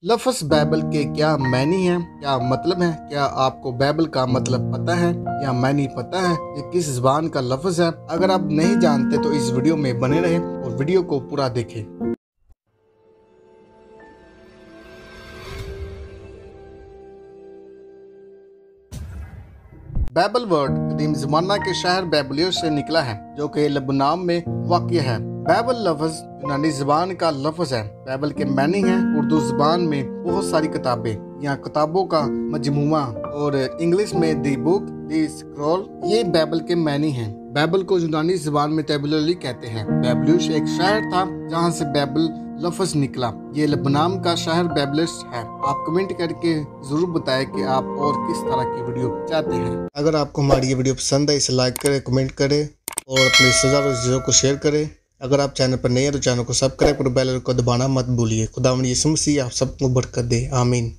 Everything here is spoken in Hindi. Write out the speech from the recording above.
लफ्ज़ बाइबल के क्या मायने हैं, क्या मतलब है? क्या आपको बाइबल का मतलब पता है या मायने पता है? ये किस ज़बान का लफ्ज़ है? अगर आप नहीं जानते तो इस वीडियो में बने रहें और वीडियो को पूरा देखें। बाइबल वर्ड कदीम ज़माना के शहर बेबलियस से निकला है, जो कि लबनान में वाक़िअ है। बाइबल लफ्ज़ यूनानी ज़बान का लफ्ज़ है। बाइबल के मानी है उर्दू ज़बान में बहुत सारी किताबें या किताबों का मजमूआ, और इंग्लिश में दी बुक, दी स्क्रॉल, ये बाइबल के मानी हैं। बाइबल को यूनानी ज़बान में टेबुलरी कहते हैं। बेबलियस एक शहर था जहाँ से बाइबल लफ्ज़ निकला। ये लबनान का शहर बेबलियस है। आप कमेंट करके ज़रूर बताएं कि आप और किस तरह की वीडियो चाहते हैं। अगर आपको हमारी ये वीडियो पसंद है इसे लाइक करें, कमेंट करें और अपनी रिश्तेदारों चीज़ों को शेयर करें। अगर आप चैनल पर नए हैं तो चैनल को सब्सक्राइब और बेल आइकन को दबाना मत भूलिए। खुदावंद यीशु मसीह आप सबको बरकत दे। आमीन।